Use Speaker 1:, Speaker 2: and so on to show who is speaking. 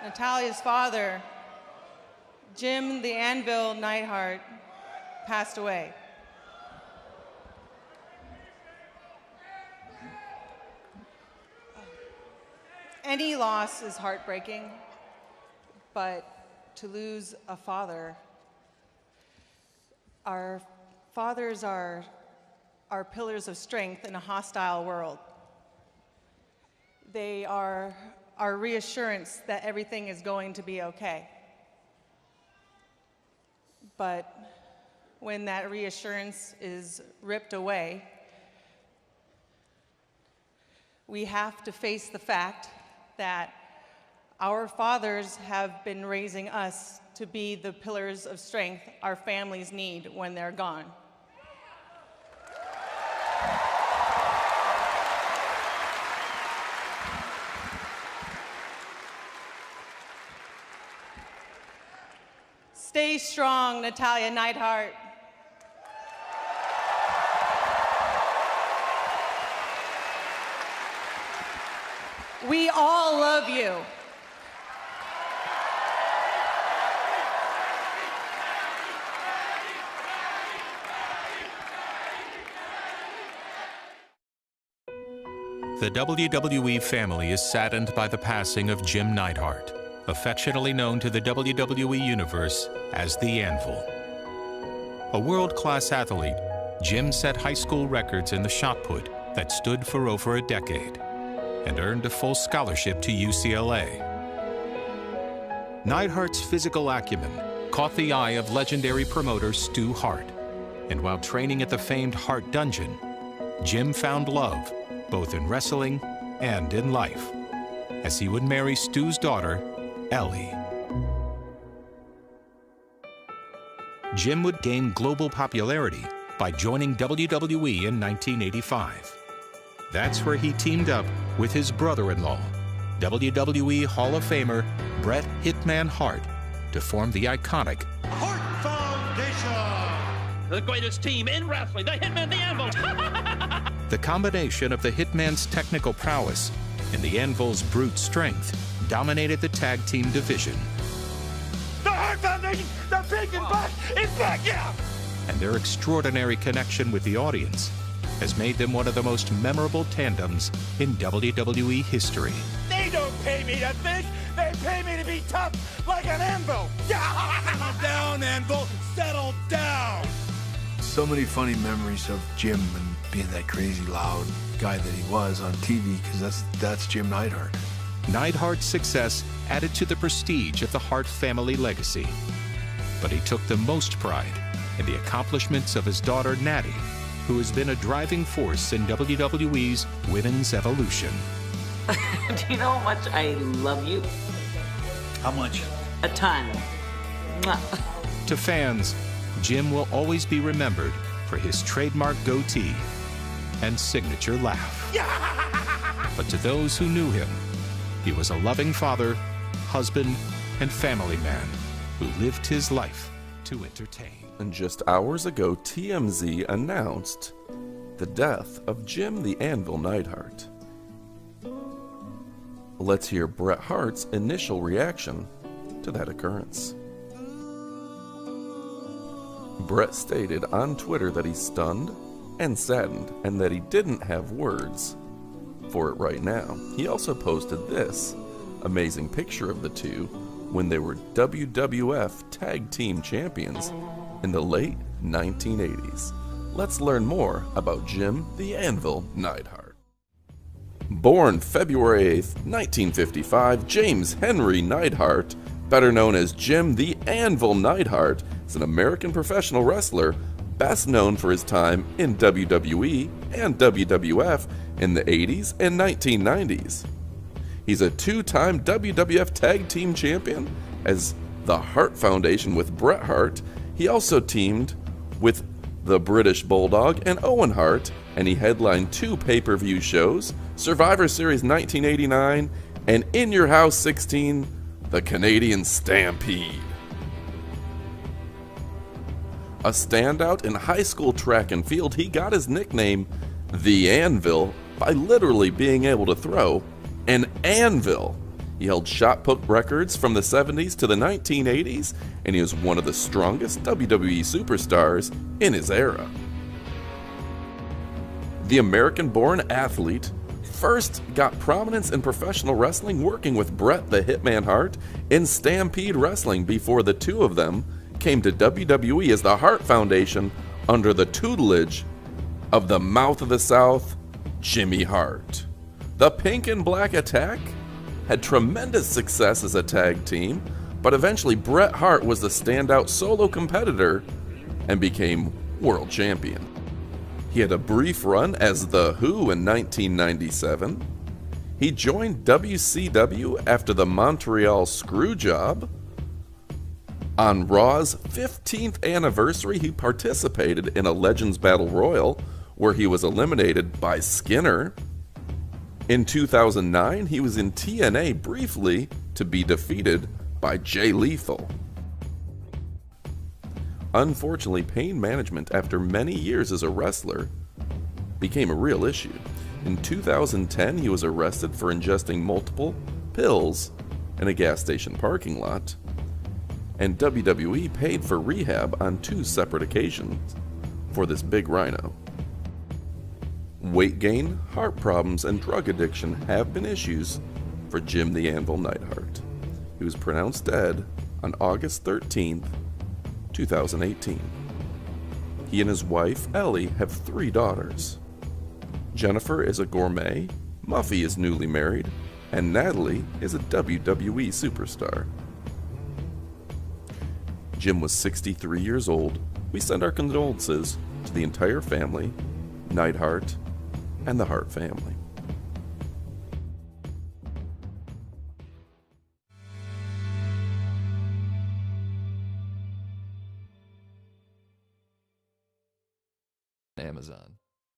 Speaker 1: Natalia's father, Jim the Anvil Neidhart, passed away. Any loss is heartbreaking, but to lose a father, our fathers are pillars of strength in a hostile world. They are our reassurance that everything is going to be okay. But when that reassurance is ripped away, we have to face the fact that our fathers have been raising us to be the pillars of strength our families need when they're gone. Stay strong, Natalia Neidhart. We all love you.
Speaker 2: The WWE family is saddened by the passing of Jim Neidhart, affectionately known to the WWE Universe as the Anvil. A world-class athlete, Jim set high school records in the shot put that stood for over a decade and earned a full scholarship to UCLA. Neidhart's physical acumen caught the eye of legendary promoter Stu Hart, and while training at the famed Hart Dungeon, Jim found love both in wrestling and in life, as he would marry Stu's daughter, Ellie. Jim would gain global popularity by joining WWE in 1985. That's where he teamed up with his brother-in-law, WWE Hall of Famer Bret Hitman Hart, to form the iconic
Speaker 3: Hart Foundation.
Speaker 4: The greatest team in wrestling, the Hitman, the Anvil.
Speaker 2: The combination of the Hitman's technical prowess and the Anvil's brute strength dominated the tag team division.
Speaker 3: The Hart Foundation, the big and back, is back, yeah!
Speaker 2: And their extraordinary connection with the audience has made them one of the most memorable tandems in WWE history.
Speaker 3: They don't pay me to think, they pay me to be tough like an anvil. Settle down, Anvil, settle down.
Speaker 5: So many funny memories of Jim and being that crazy loud guy that he was on TV, because that's Jim Neidhart.
Speaker 2: Neidhart's success added to the prestige of the Hart family legacy. But he took the most pride in the accomplishments of his daughter, Natty, who has been a driving force in WWE's women's evolution.
Speaker 6: Do you know how much I love you?
Speaker 3: How much?
Speaker 6: A ton. Mwah.
Speaker 2: To fans, Jim will always be remembered for his trademark goatee and signature laugh. But to those who knew him, he was a loving father, husband, and family man who lived his life to entertain.
Speaker 7: And just hours ago, TMZ announced the death of Jim the Anvil Neidhart. Let's hear Bret Hart's initial reaction to that occurrence. Bret stated on Twitter that he's stunned and saddened and that he didn't have words for it right now. He also posted this amazing picture of the two when they were WWF Tag Team Champions in the late 1980s. Let's learn more about Jim the Anvil Neidhart. Born February 8th, 1955, James Henry Neidhart, better known as Jim the Anvil Neidhart, is an American professional wrestler best known for his time in WWE and WWF in the 80s and 1990s. He's a two-time WWF Tag Team Champion as the Hart Foundation with Bret Hart. He also teamed with the British Bulldog and Owen Hart, and he headlined 2 pay-per-view shows, Survivor Series 1989 and In Your House 16, the Canadian Stampede. A standout in high school track and field, he got his nickname, The Anvil, by literally being able to throw an anvil He held shot put records from the 70s to the 1980s, and he was one of the strongest WWE superstars in his era. The American-born athlete first got prominence in professional wrestling working with Bret the Hitman Hart in Stampede Wrestling before the two of them came to WWE as the Hart Foundation under the tutelage of the Mouth of the South, Jimmy Hart. The Pink and Black Attack had tremendous success as a tag team, but eventually Bret Hart was the standout solo competitor and became world champion. He had a brief run as The Who in 1997. He joined WCW after the Montreal Screwjob. On Raw's 15th anniversary, he participated in a Legends Battle Royal where he was eliminated by Skinner. In 2009, he was in TNA briefly to be defeated by Jay Lethal. Unfortunately, pain management after many years as a wrestler became a real issue. In 2010, he was arrested for ingesting multiple pills in a gas station parking lot, and WWE paid for rehab on 2 separate occasions for this big rhino. Weight gain, heart problems, and drug addiction have been issues for Jim the Anvil Neidhart. He was pronounced dead on August 13th, 2018. He and his wife, Ellie, have 3 daughters. Jennifer is a gourmet, Muffy is newly married, and Natalie is a WWE superstar. Jim was 63 years old. We send our condolences to the entire family, Neidhart, and the Hart family.
Speaker 8: Amazon.